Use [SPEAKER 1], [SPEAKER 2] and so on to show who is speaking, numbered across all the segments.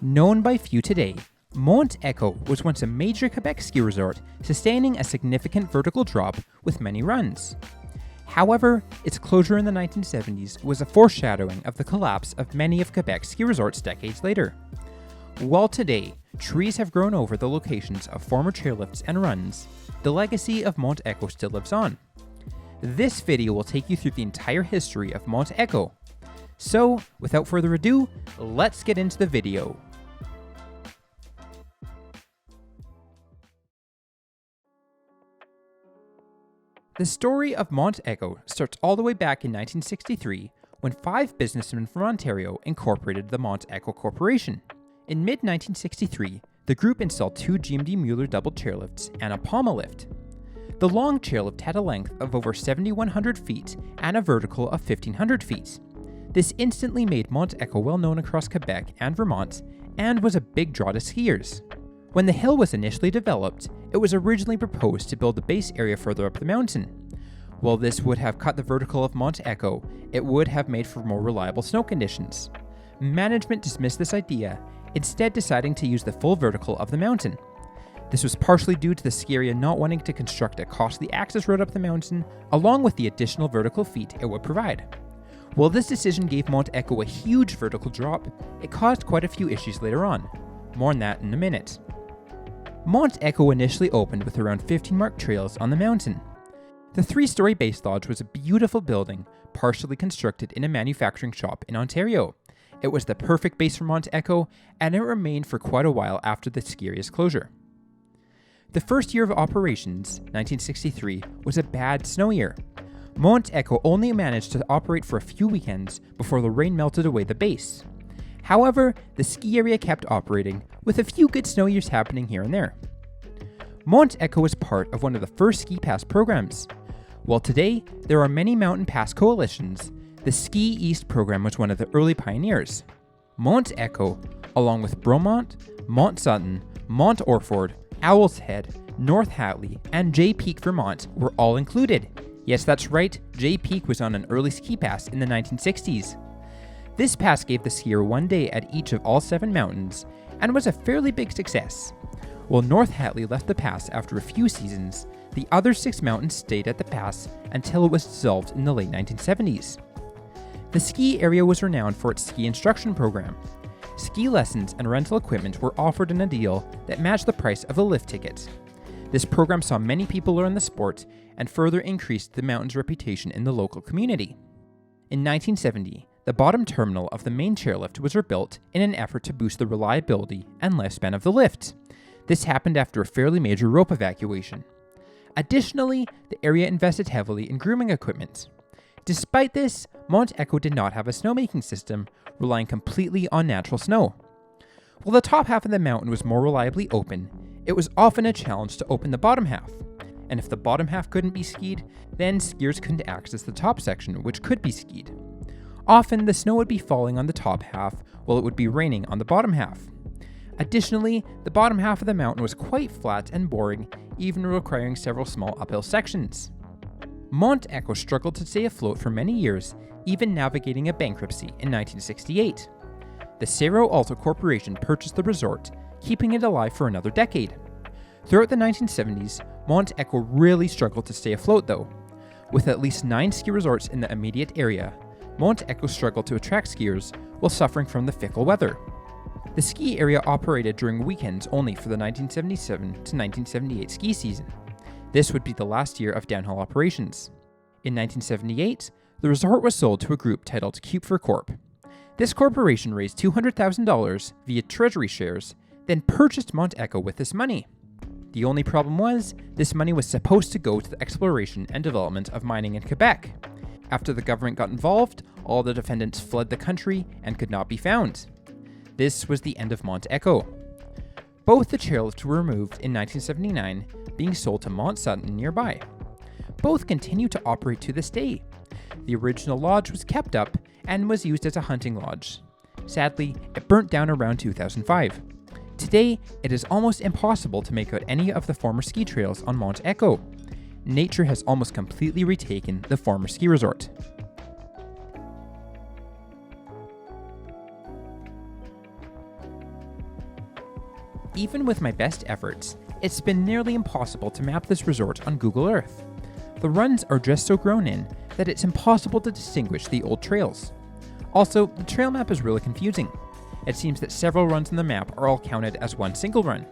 [SPEAKER 1] Known by few today, Mont Écho was once a major Quebec ski resort, sustaining a significant vertical drop with many runs. However, its closure in the 1970s was a foreshadowing of the collapse of many of Quebec's ski resorts decades later. While today, trees have grown over the locations of former chairlifts and runs, the legacy of Mont Écho still lives on. This video will take you through the entire history of Mont Écho. So, without further ado, let's get into the video. The story of Mont Écho starts all the way back in 1963 when 5 businessmen from Ontario incorporated the Mont Écho Corporation. In mid-1963, the group installed 2 GMD Mueller double chairlifts and a Poma lift. The long chairlift had a length of over 7,100 feet and a vertical of 1,500 feet. This instantly made Mont Écho well known across Quebec and Vermont and was a big draw to skiers. When the hill was initially developed, it was originally proposed to build the base area further up the mountain. While this would have cut the vertical of Mont Écho, it would have made for more reliable snow conditions. Management dismissed this idea, instead deciding to use the full vertical of the mountain. This was partially due to the ski area not wanting to construct a costly access road up the mountain, along with the additional vertical feet it would provide. While this decision gave Mont Écho a huge vertical drop, it caused quite a few issues later on. More on that in a minute. Mont Écho initially opened with around 15 marked trails on the mountain. The 3-story base lodge was a beautiful building, partially constructed in a manufacturing shop in Ontario. It was the perfect base for Mont Écho, and it remained for quite a while after the ski area's closure. The first year of operations, 1963, was a bad snow year. Mont Écho only managed to operate for a few weekends before the rain melted away the base. However, the ski area kept operating, with a few good snow years happening here and there. Mont Écho was part of one of the first ski pass programs. While today, there are many mountain pass coalitions, the Ski East program was one of the early pioneers. Mont Écho, along with Bromont, Mont Sutton, Mont Orford, Owl's Head, North Hatley, and Jay Peak, Vermont were all included. Yes, that's right, Jay Peak was on an early ski pass in the 1960s. This pass gave the skier one day at each of all 7 mountains, and was a fairly big success. While North Hatley left the pass after a few seasons, the other 6 mountains stayed at the pass until it was dissolved in the late 1970s. The ski area was renowned for its ski instruction program. Ski lessons and rental equipment were offered in a deal that matched the price of a lift ticket. This program saw many people learn the sport and further increased the mountain's reputation in the local community. In 1970, the bottom terminal of the main chairlift was rebuilt in an effort to boost the reliability and lifespan of the lift. This happened after a fairly major rope evacuation. Additionally, the area invested heavily in grooming equipment. Despite this, Mont Écho did not have a snowmaking system, relying completely on natural snow. While the top half of the mountain was more reliably open, it was often a challenge to open the bottom half. And if the bottom half couldn't be skied, then skiers couldn't access the top section, which could be skied. Often, the snow would be falling on the top half, while it would be raining on the bottom half. Additionally, the bottom half of the mountain was quite flat and boring, even requiring several small uphill sections. Mont Écho struggled to stay afloat for many years, even navigating a bankruptcy in 1968. The Cerro Alto Corporation purchased the resort, keeping it alive for another decade. Throughout the 1970s, Mont Écho really struggled to stay afloat though. With at least 9 ski resorts in the immediate area, Mont Écho struggled to attract skiers while suffering from the fickle weather. The ski area operated during weekends only for the 1977 to 1978 ski season. This would be the last year of downhill operations. In 1978, the resort was sold to a group titled Kupfer Corp. This corporation raised $200,000 via treasury shares, then purchased Mont Écho with this money. The only problem was, this money was supposed to go to the exploration and development of mining in Quebec. After the government got involved, all the defendants fled the country and could not be found. This was the end of Mont Écho. Both the chairlifts were removed in 1979, being sold to Mont Sutton nearby. Both continue to operate to this day. The original lodge was kept up and was used as a hunting lodge. Sadly, it burnt down around 2005. Today, it is almost impossible to make out any of the former ski trails on Mont Écho. Nature has almost completely retaken the former ski resort. even with my best efforts, it's been nearly impossible to map this resort on Google Earth. The runs are just so grown in that it's impossible to distinguish the old trails. Also, the trail map is really confusing. It seems that several runs on the map are all counted as one single run.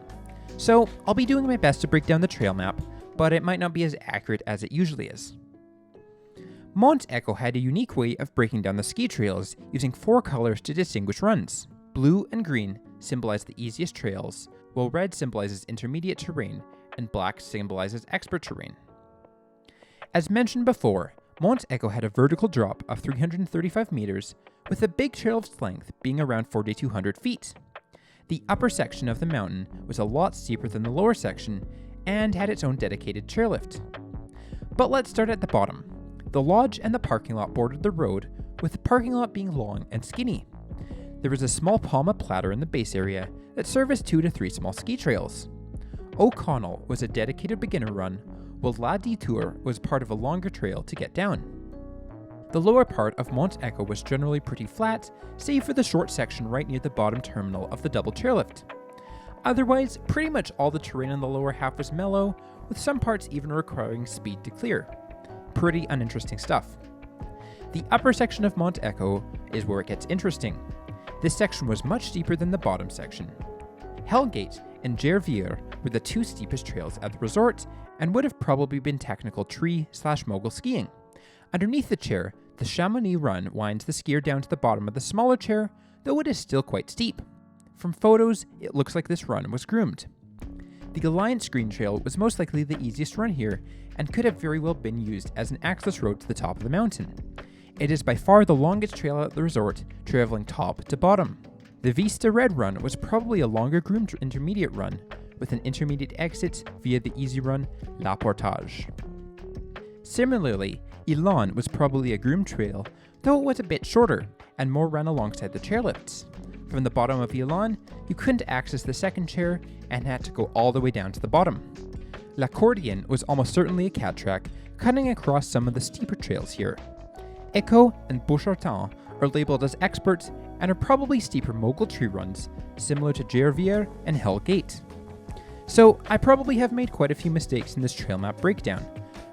[SPEAKER 1] So, I'll be doing my best to break down the trail map, but it might not be as accurate as it usually is. Mont Écho had a unique way of breaking down the ski trails using 4 colors to distinguish runs. Blue and green symbolize the easiest trails, while red symbolizes intermediate terrain and black symbolizes expert terrain. As mentioned before, Mont Écho had a vertical drop of 335 meters, with the big chairlift's length being around 4,200 feet. The upper section of the mountain was a lot steeper than the lower section and had its own dedicated chairlift. But let's start at the bottom. The lodge and the parking lot bordered the road, with the parking lot being long and skinny. There was a small Poma plateau in the base area that serviced 2 to 3 small ski trails. O'Connell was a dedicated beginner run, while La Detour was part of a longer trail to get down. The lower part of Mont Écho was generally pretty flat, save for the short section right near the bottom terminal of the double chairlift. Otherwise, pretty much all the terrain in the lower half was mellow, with some parts even requiring speed to clear. Pretty uninteresting stuff. The upper section of Mont Écho is where it gets interesting. This section was much steeper than the bottom section. Hellgate and Gervier were the 2 steepest trails at the resort, and would have probably been technical tree/mogul skiing. Underneath the chair, the Chamonix run winds the skier down to the bottom of the smaller chair, though it is still quite steep. From photos, it looks like this run was groomed. The Alliance Green Trail was most likely the easiest run here, and could have very well been used as an access road to the top of the mountain. It is by far the longest trail at the resort, traveling top to bottom. The Vista Red Run was probably a longer groomed intermediate run, with an intermediate exit via the easy run La Portage. Similarly, Elan was probably a groomed trail, though it was a bit shorter, and more ran alongside the chairlifts. From the bottom of Elan, you couldn't access the second chair and had to go all the way down to the bottom. L'Accordion was almost certainly a cat track, cutting across some of the steeper trails here. Écho and Beauchartin are labeled as experts and are probably steeper mogul tree runs, similar to Gervier and Hell Gate. So I probably have made quite a few mistakes in this trail map breakdown,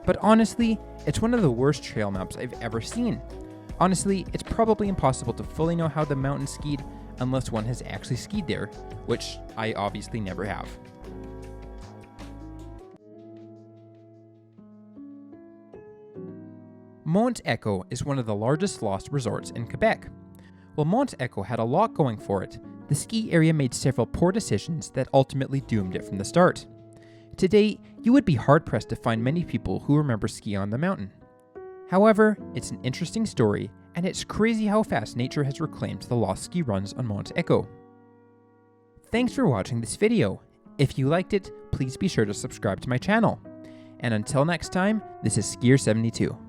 [SPEAKER 1] but honestly, it's one of the worst trail maps I've ever seen. Honestly, it's probably impossible to fully know how the mountain skied unless one has actually skied there, which I obviously never have. Mont Écho is one of the largest lost resorts in Quebec. While Mont Écho had a lot going for it, the ski area made several poor decisions that ultimately doomed it from the start. Today, you would be hard-pressed to find many people who remember skiing on the mountain. However, it's an interesting story, and it's crazy how fast nature has reclaimed the lost ski runs on Mont Écho. Thanks for watching this video. If you liked it, please be sure to subscribe to my channel. And until next time, this is Skier72.